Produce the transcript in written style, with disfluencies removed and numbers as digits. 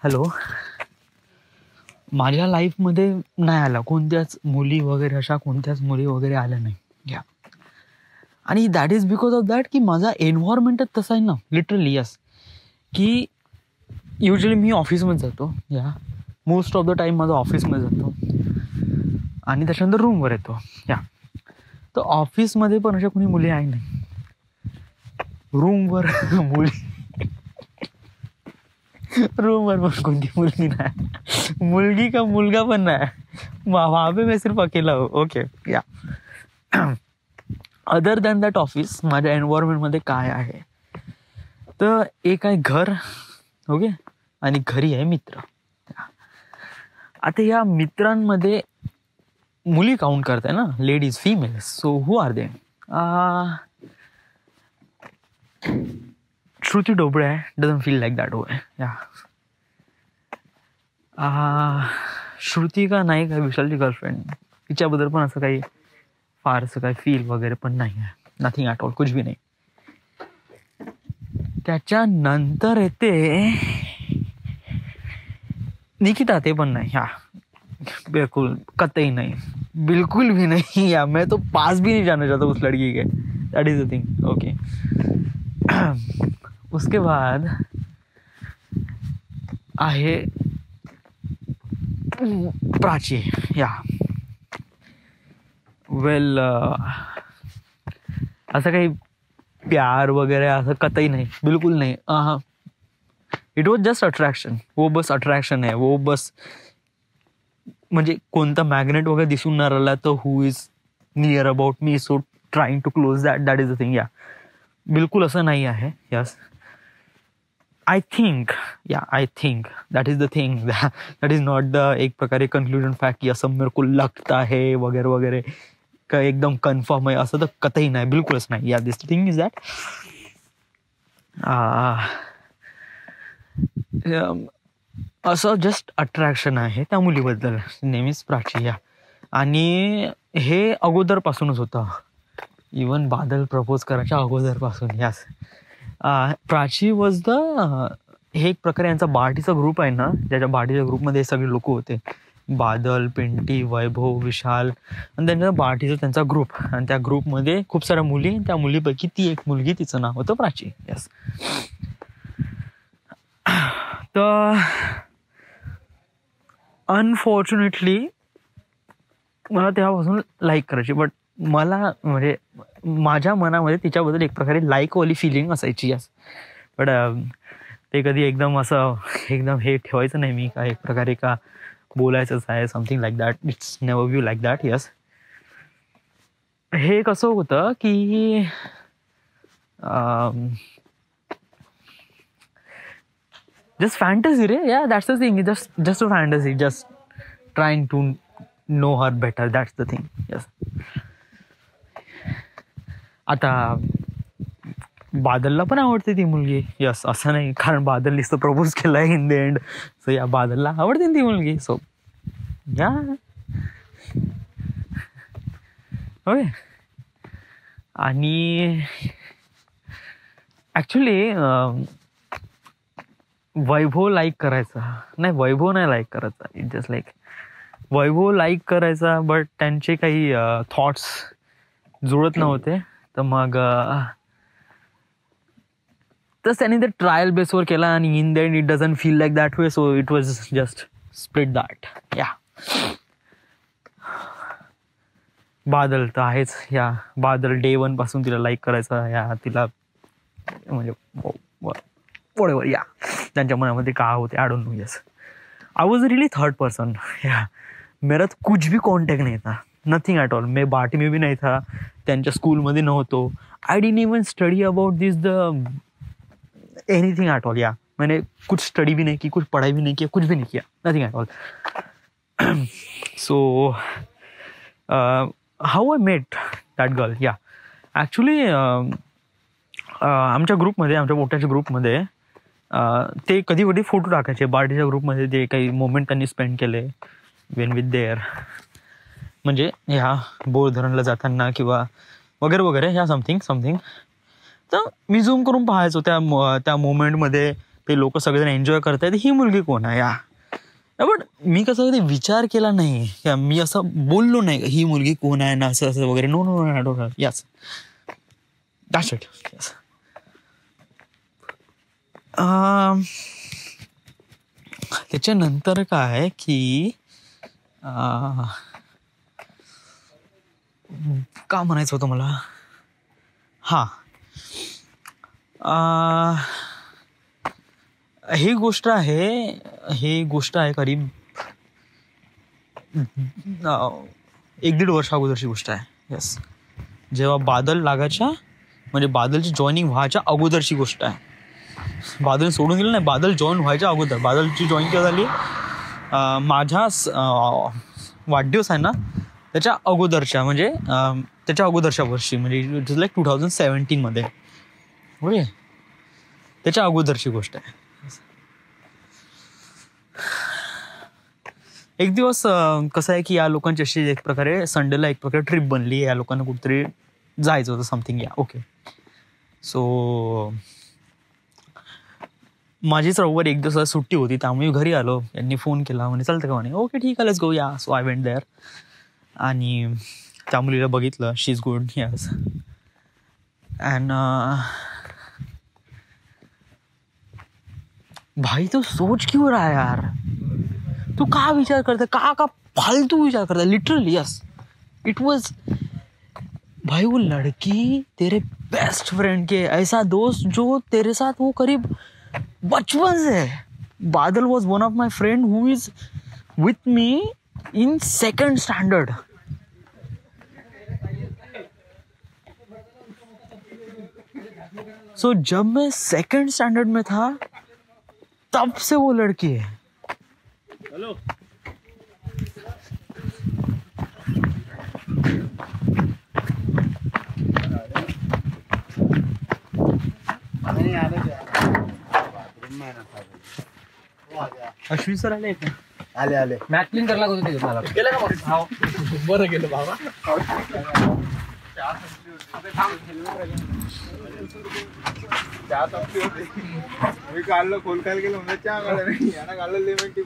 Hello. माझ्या लाईफमध्ये नाही आला कोणत्याच मुली वगैरे, अशा कोणत्याच मुली वगैरे आल्या नाही. या आणि that is because of that की माझा एन्व्हायरमेंटच तसा आहे ना, लिटरली. यस, की युजली मी ऑफिसमध्ये जातो. या मोस्ट ऑफ द टाईम माझा ऑफिसमध्ये जातो आणि त्याच्यानंतर रूमवर येतो. या तर ऑफिसमध्ये पण अशा कोणी मुली आहे नाही. रूमवर मुली, रूमवर पण कोणती मुलगी नाही, मुलगी का मुलगा पण नाही. वहाँ पे मैं सिर्फ अकेला हूँ. ओके. या अदर दॅन दॅट ऑफिस माझ्या एन्व्हायरमेंटमध्ये काय आहे तर एक आहे घर. ओके. आणि घरी आहे मित्र. आता या मित्रांमध्ये मुली काउंट करताय ना, ladies, females. So who are they? Shruti Dobale doesn't feel like that way. या श्रुती का नाही का विशालची गर्लफ्रेंड, तिच्याबद्दल पण असं काही फारसं काही फील वगैरे पण नाही आहे. नथिंग ॲट ऑल, कुछ भी नाही. त्याच्यानंतर येते निकिता, ते पण नाही. हा बिल्कुल कतई नहीं, बिल्कुल भी नहीं. या मैं तो पास भी नहीं जाना चाहता उस लड़की के. That is the thing. Okay. उसके बाद आहे प्राची. या वेल असं काही प्यार वगैरे असं कतई नाही, बिल्कुल नाही. It was just attraction. वो बस अट्रॅक्शन आहे. वो बस म्हणजे कोणता मॅग्नेट वगैरे दिसून न राहिला तर who is near about me, so trying to close that is the thing. या बिलकुल असं नाही आहे. Yes, I think that is the thing. That is not the एक प्रकारे कन्क्लुजन फॅक्ट की असं मेरे को लगता है वगैरे वगैरे, का एकदम कन्फर्म आहे असं तर कतही नाही, बिलकुलच नाही. या दिस थिंग इज दॅट असं जस्ट अट्रॅक्शन आहे त्या मुलीबद्दल, नेहमीच प्राची. या आणि हे अगोदरपासूनच होतं, इवन बादल प्रपोज करायच्या अगोदरपासून. यास, प्राची वॉज द, हे एक प्रकारे यांचा बार्टीचा ग्रुप आहे ना, ज्याच्या बार्टीच्या ग्रुपमध्ये सगळे लोक होते. बादल, पिंटी, वैभव, विशाल आणि त्यांच्या बार्टीचा त्यांचा ग्रुप. आणि त्या ग्रुपमध्ये खूप साऱ्या मुली, त्या मुलीपैकी ती एक मुलगी, तिचं नाव होतं प्राची. यस. तर अनफॉर्च्युनेटली मला तेव्हापासून लाईक करायची, बट मला म्हणजे माझ्या मनामध्ये तिच्याबद्दल एक प्रकारे लाईकवाली फिलिंग असायची. यस. बट ते कधी एकदम असं एकदम हे ठेवायचं नाही मी, का एक प्रकारे का बोलायचंच आहे, something like that. It's never view like that. Yes. हे कसं होतं की just fantasy, right? Yeah, that's the thing. Just a fantasy. Just trying to know her better. That's the thing. Yes. आता बादलला पण आवडते ती मुलगी. यस, असं नाही कारण बादलनीच तर प्रपोज केलाय इन द एंड. सो या बादलला आवडते ती मुलगी. सो या ओके. आणि ॲक्च्युली वैभव लाईक करायचा नाही, वैभव नाही लाईक करायचा. It just like Vaibhav like करायचा, बट त्यांचे काही थॉट्स जुळत नव्हते. तर मग तस त्यांनी ते ट्रायल बेसवर केला आणि in the end it doesn't feel like that way. So it was just split that. या बादल तर आहेच. या बादल डे 1 पासून तिला लाईक करायचा. या तिला म्हणजे whatever, या त्यांच्या मनामध्ये का होते I don't know. Yes, I was really third person. या मेरा तो कुछ भी कॉन्टॅक्ट नहीं था, नथिंग एट ऑल. मैं बाटी में भी नहीं था, त्यांच्या स्कूलमध्ये नव्हतो. I didn't even study about this the anything at all. या मैंने कुछ स्टडी भी नहीं की, कुछ पढ़ाई भी नहीं किया, कुछ भी नहीं किया, nothing at all. So how I met that girl. या ॲक्च्युली आमच्या ग्रुपमध्ये, आमच्या मोठ्याच्या ग्रुपमध्ये ते कधी कधी फोटो टाकायचे बार्टीच्या ग्रुपमध्ये, जे काही मोमेंट त्यांनी स्पेंड केले वेन विथ देअर, म्हणजे ह्या बोर धरणला जाताना किंवा वगैरे वगैरे, ह्या समथिंग. तर मी झूम करून पाहायचो त्या मोमेंटमध्ये ते लोक सगळेजण एन्जॉय करतायत, ही मुलगी कोण आहे या. बट मी कसं कधी विचार केला नाही, या मी असं बोललो नाही ही मुलगी कोण आहे ना असं असं वगैरे. No no I don't know. Yes, that's it. Yes. त्याच्यानंतर काय की का म्हणायचं होतं मला. हा, ही गोष्ट आहे करीब 1-1.5 वर्ष अगोदरची गोष्ट आहे. यस, जेव्हा बादल लागायच्या म्हणजे बादलची जॉईनिंग व्हायच्या अगोदरची गोष्ट आहे. बादल सोडून गेलं नाही, बादल जॉईन व्हायच्या अगोदर. बादलची जॉईन केव्हा झाली, माझ्या वाढदिवस आहे ना त्याच्या अगोदरच्या, म्हणजे त्याच्या अगोदरच्या वर्षी, म्हणजे इट इज लाईक 2017 मध्ये. ओके, त्याच्या अगोदरची गोष्ट आहे. एक दिवस कसं आहे की या लोकांची अशी एक प्रकारे संडेला एक प्रकारे ट्रिप बनली. या लोकांना कुठेतरी जायचं होतं समथिंग. या ओके. सो माझीच रविवारी एक दिवस सुट्टी होती, त्यामुळे घरी आलो. यांनी फोन केला, म्हणे चालतं का, म्हणे ओके ठीक आहे लेट्स गो. या. सो आय वेंट देअर आणि त्या मुलीला बघितलं. शी इज गुड. यस. अँड भाई तू सोच क्यों रहा है यार, तू का विचार करता, का फालतू विचार करता. लिटरली यस, इट वॉज भाई वो लड़की तेरे बेस्ट फ्रेंड के ऐसा दोस्त जो तेरे साथ वो करीब बचपन से. Badal was one of my friend who is with me in 2nd standard. So जब मैं 2nd स्टैंडर्ड में था तब से वो लड़की है. हेलो, अश्विन सर आले का? आले मॅट क्लीन करायला होतं ते मला. गेलं का मग? बरं गेलं बाबा. मी काढलं खोलकायला गेलं म्हणजे चहा काढलं नाही, यानं काढलं लेमन टी.